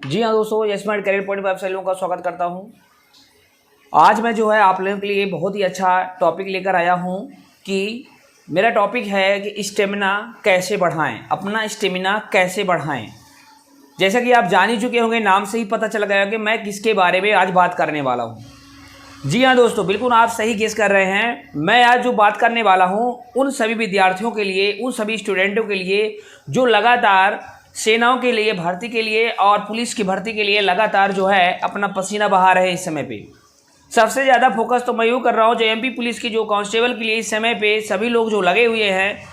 जी हाँ दोस्तों, यशमार्ट career point पर आप सभी लोगों का स्वागत करता हूँ। आज मैं जो है आप लोगों के लिए बहुत ही अच्छा टॉपिक लेकर आया हूँ कि मेरा टॉपिक है कि स्टेमिना कैसे बढ़ाएं, अपना स्टेमिना कैसे बढ़ाएं। जैसा कि आप जान ही चुके होंगे, नाम से ही पता चल गया कि मैं किसके बारे में आज बात करने वाला हूँ। जी हाँ दोस्तों, बिल्कुल आप सही गेस कर रहे हैं। मैं आज जो बात करने वाला हूँ उन सभी विद्यार्थियों के लिए, उन सभी स्टूडेंटों के लिए जो लगातार सेनाओं के लिए भर्ती के लिए और पुलिस की भर्ती के लिए लगातार जो है अपना पसीना बहा रहे हैं। इस समय पे सबसे ज़्यादा फोकस तो मैं यूँ कर रहा हूँ जो एमपी पुलिस की जो कांस्टेबल के लिए इस समय पे सभी लोग जो लगे हुए हैं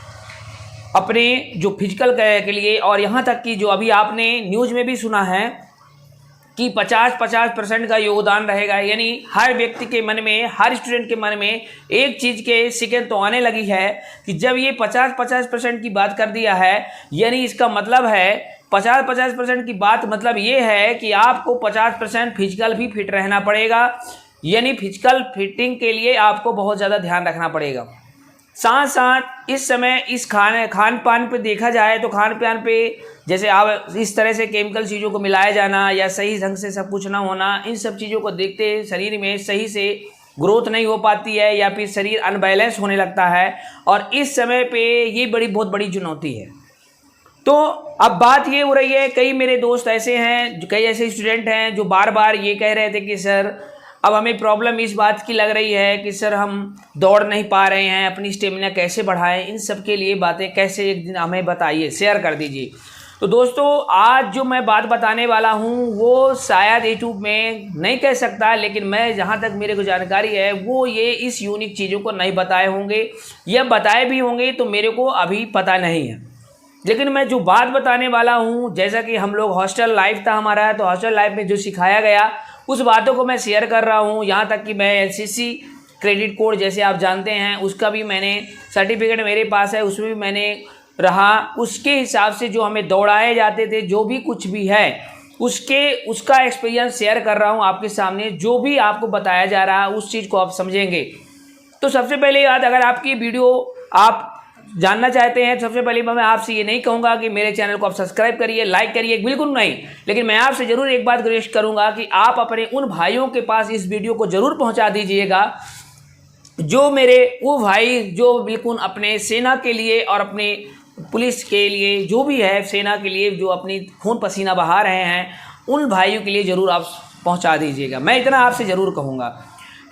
अपने जो फिजिकल के लिए, और यहाँ तक कि जो अभी आपने न्यूज़ में भी सुना है कि 50% का योगदान रहेगा। यानी हर व्यक्ति के मन में, हर स्टूडेंट के मन में एक चीज़ के शिकन तो आने लगी है कि जब ये 50% की बात कर दिया है, यानी इसका मतलब है 50% की बात मतलब ये है कि आपको 50% फिजिकल भी फिट रहना पड़ेगा। यानी फिजिकल फिटिंग के लिए आपको बहुत ज़्यादा ध्यान रखना पड़ेगा। साथ साथ इस समय इस खान पान पे देखा जाए तो खान पान पे जैसे आप इस तरह से केमिकल चीज़ों को मिलाया जाना या सही ढंग से सब कुछ ना होना, इन सब चीज़ों को देखते शरीर में सही से ग्रोथ नहीं हो पाती है या फिर शरीर अनबैलेंस होने लगता है, और इस समय पे ये बहुत बड़ी चुनौती है। तो अब बात ये हो रही है, कई मेरे दोस्त ऐसे हैं, कई ऐसे स्टूडेंट हैं जो बार बार ये कह रहे थे कि सर अब हमें प्रॉब्लम इस बात की लग रही है कि सर हम दौड़ नहीं पा रहे हैं, अपनी स्टेमिना कैसे बढ़ाएं। इन सब के लिए बातें कैसे एक दिन हमें बताइए, शेयर कर दीजिए। तो दोस्तों आज जो मैं बात बताने वाला हूं वो शायद यूट्यूब में नहीं कह सकता, लेकिन मैं जहां तक मेरे को जानकारी है वो ये इस यूनिक चीज़ों को नहीं बताए होंगे, या बताए भी होंगे तो मेरे को अभी पता नहीं है। लेकिन मैं जो बात बताने वाला हूँ, जैसा कि हम लोग हॉस्टल लाइफ था हमारा, तो हॉस्टल लाइफ में जो सिखाया गया उस बातों को मैं शेयर कर रहा हूँ। यहाँ तक कि मैं एलसीसी क्रेडिट कोड जैसे आप जानते हैं उसका भी मैंने सर्टिफिकेट मेरे पास है, उसमें भी मैंने रहा। उसके हिसाब से जो हमें दौड़ाए जाते थे, जो भी कुछ भी है उसका एक्सपीरियंस शेयर कर रहा हूँ आपके सामने। जो भी आपको बताया जा रहा है उस चीज़ को आप समझेंगे। तो सबसे पहले याद, अगर आपकी वीडियो आप जानना चाहते हैं, सबसे पहले मैं आपसे ये नहीं कहूँगा कि मेरे चैनल को आप सब्सक्राइब करिए, लाइक करिए, बिल्कुल नहीं। लेकिन मैं आपसे ज़रूर एक बात रिक्वेस्ट करूँगा कि आप अपने उन भाइयों के पास इस वीडियो को ज़रूर पहुँचा दीजिएगा जो मेरे वो भाई जो बिल्कुल अपने सेना के लिए और अपने पुलिस के लिए, जो भी है सेना के लिए, जो अपनी खून पसीना बहा रहे हैं, उन भाइयों के लिए ज़रूर आप पहुँचा दीजिएगा। मैं इतना आपसे ज़रूर कहूँगा,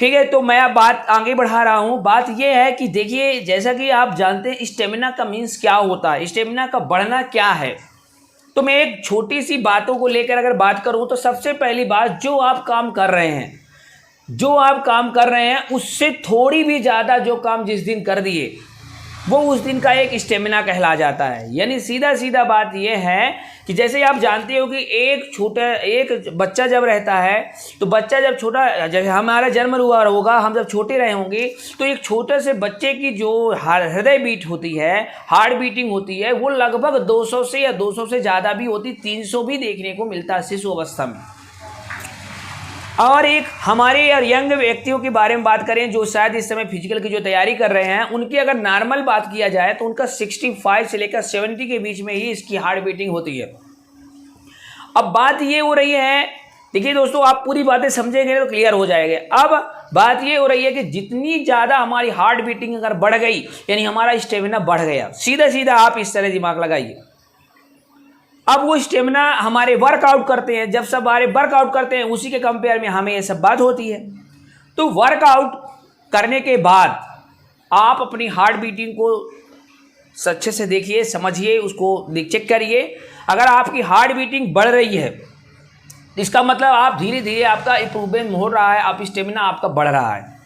ठीक है। तो मैं अब बात आगे बढ़ा रहा हूँ। बात यह है कि देखिए, जैसा कि आप जानते हैं स्टेमिना का मीन्स क्या होता है, स्टेमिना का बढ़ना क्या है। तो मैं एक छोटी सी बातों को लेकर अगर बात करूँ तो सबसे पहली बात, जो आप काम कर रहे हैं उससे थोड़ी भी ज़्यादा जो काम जिस दिन कर दिए वो उस दिन का एक स्टेमिना कहला जाता है। यानी सीधा बात यह है कि जैसे आप जानते हो कि एक बच्चा जब रहता है, तो बच्चा जब छोटा, जब हमारा जन्म हुआ होगा, हम जब छोटे रहे होंगे, तो एक छोटे से बच्चे की जो हृदय बीट होती है, हार्ट बीटिंग होती है, वो लगभग 200 से या 200 से ज़्यादा भी होती, 300 भी देखने को मिलता है शिशु अवस्था में। और एक हमारे और यंग व्यक्तियों के बारे में बात करें जो शायद इस समय फिजिकल की जो तैयारी कर रहे हैं, उनकी अगर नॉर्मल बात किया जाए तो उनका 65 से लेकर 70 के बीच में ही इसकी हार्ट बीटिंग होती है। अब बात ये हो रही है, देखिए दोस्तों, आप पूरी बातें समझेंगे तो क्लियर हो जाएंगे। अब बात ये हो रही है कि जितनी ज़्यादा हमारी हार्ट बीटिंग अगर बढ़ गई, यानी हमारा स्टेमिना बढ़ गया, सीधा आप इस तरह दिमाग लगाइए। अब वो स्टेमिना हमारे वर्कआउट करते हैं, जब सब हमारे वर्कआउट करते हैं उसी के कंपेयर में हमें ये सब बात होती है। तो वर्कआउट करने के बाद आप अपनी हार्ट बीटिंग को अच्छे से देखिए, समझिए, उसको चेक करिए। अगर आपकी हार्ट बीटिंग बढ़ रही है इसका मतलब आप धीरे धीरे आपका इंप्रूवमेंट हो रहा है, आप स्टेमिना आपका बढ़ रहा है,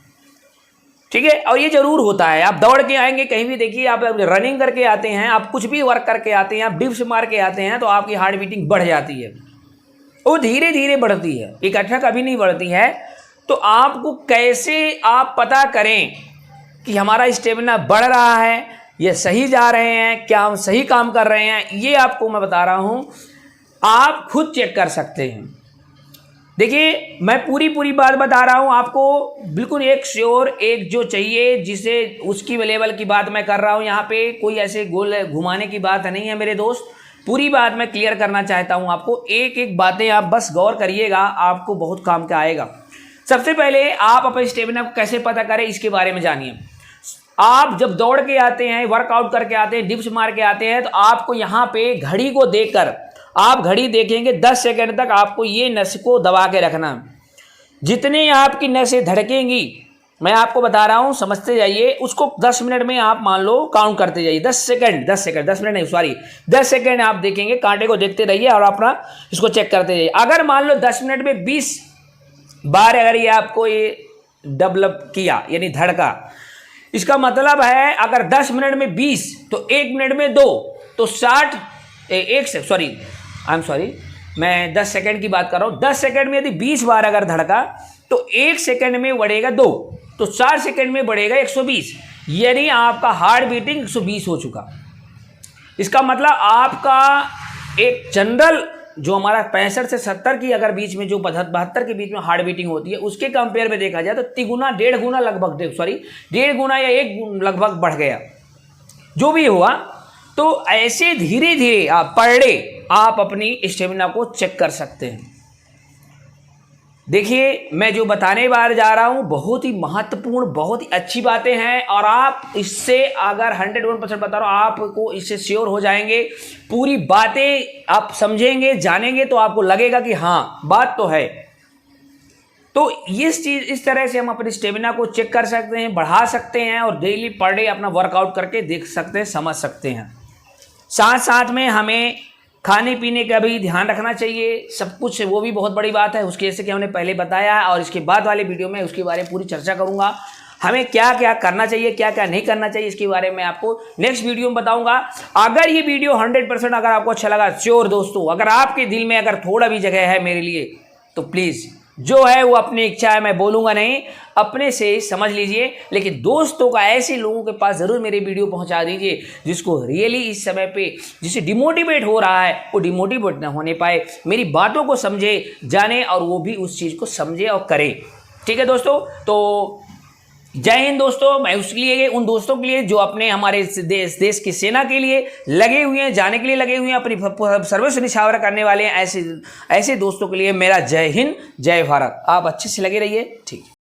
ठीक है। और ये जरूर होता है, आप दौड़ के आएंगे कहीं भी, देखिए आप रनिंग करके आते हैं, आप कुछ भी वर्क करके आते हैं, आप डिप्स मार के आते हैं, तो आपकी हार्ट बीटिंग बढ़ जाती है। वो धीरे धीरे बढ़ती है, इकट्ठा कभी नहीं बढ़ती है। तो आपको कैसे आप पता करें कि हमारा स्टेमिना बढ़ रहा है, ये सही जा रहे हैं, क्या हम सही काम कर रहे हैं, ये आपको मैं बता रहा हूँ, आप खुद चेक कर सकते हैं। देखिए मैं पूरी बात बता रहा हूँ आपको, बिल्कुल एक श्योर, एक जो चाहिए जिसे उसकी लेवल की बात मैं कर रहा हूँ। यहाँ पे कोई ऐसे गोल घुमाने की बात नहीं है मेरे दोस्त, पूरी बात मैं क्लियर करना चाहता हूं आपको, एक एक बातें आप बस गौर करिएगा, आपको बहुत काम का आएगा। सबसे पहले आप अपने स्टेमिना को कैसे पता करें इसके बारे में जानिए। आप जब दौड़ के आते हैं, वर्कआउट करके आते हैं, डिप्स मार के आते हैं, तो आपको यहाँ पे घड़ी को देखकर आप घड़ी देखेंगे 10 सेकंड तक आपको ये नस को दबा के रखना। जितने आपकी नसें धड़केंगी, मैं आपको बता रहा हूं, समझते जाइए, उसको 10 मिनट में आप मान लो काउंट करते जाइए। 10 मिनट नहीं, सॉरी 10 सेकंड आप देखेंगे, कांटे को देखते रहिए और अपना इसको चेक करते जाइए। अगर मान लो 10 मिनट में 20 बार अगर ये आपको ये डेवलप किया यानी धड़का, इसका मतलब है अगर 10 मिनट में 20 तो 1 मिनट में 2 तो 60 मैं 10 सेकंड की बात कर रहा हूं। 10 सेकंड में यदि 20 बार अगर धड़का तो 1 सेकंड में बढ़ेगा 2 तो 4 सेकंड में बढ़ेगा 120, यानी आपका हार्ट बीटिंग 120 हो चुका। इसका मतलब आपका एक जनरल जो हमारा 65 से 70 की अगर बीच में जो 72 के बीच में हार्ट बीटिंग होती है, उसके कंपेयर में देखा जाए तो तिगुना 1.5 गुना लगभग 1.5 गुना या 1 लगभग बढ़ गया, जो भी हुआ। तो ऐसे धीरे धीरे आप पर डे आप अपनी स्टेमिना को चेक कर सकते हैं। देखिए, मैं जो बताने बार जा रहा हूं बहुत ही महत्वपूर्ण, बहुत ही अच्छी बातें हैं, और आप इससे अगर 101% बता रहा हूं, आपको इससे श्योर हो जाएंगे। पूरी बातें आप समझेंगे, जानेंगे, तो आपको लगेगा कि हाँ बात तो है। तो इस तरह से हम अपनी स्टेमिना को चेक कर सकते हैं, बढ़ा सकते हैं, और डेली पर डे अपना वर्कआउट करके देख सकते हैं, समझ सकते हैं। साथ साथ में हमें खाने पीने का भी ध्यान रखना चाहिए, सब कुछ, वो भी बहुत बड़ी बात है। उसके जैसे कि हमने पहले बताया, और इसके बाद वाले वीडियो में उसके बारे में पूरी चर्चा करूंगा। हमें क्या क्या करना चाहिए, क्या क्या नहीं करना चाहिए, इसके बारे में आपको नेक्स्ट वीडियो में बताऊंगा। अगर ये वीडियो 100% अगर आपको अच्छा लगा, श्योर दोस्तों, अगर आपके दिल में अगर थोड़ा भी जगह है मेरे लिए, तो प्लीज़ जो है वो अपनी इच्छा है, मैं बोलूँगा नहीं, अपने से समझ लीजिए। लेकिन दोस्तों का ऐसे लोगों के पास ज़रूर मेरे वीडियो पहुंचा दीजिए जिसको रियली इस समय पे जिसे डिमोटिवेट हो रहा है, वो डिमोटिवेट ना होने पाए, मेरी बातों को समझे, जाने, और वो भी उस चीज़ को समझे और करे। ठीक है दोस्तों, तो जय हिंद दोस्तों। मैं उसके लिए, उन दोस्तों के लिए जो अपने हमारे देश की सेना के लिए लगे हुए हैं, जाने के लिए लगे हुए हैं, अपनी सर्विस निछावर करने वाले हैं, ऐसे दोस्तों के लिए मेरा जय हिंद, जय भारत। आप अच्छे से लगे रहिए। ठीक है।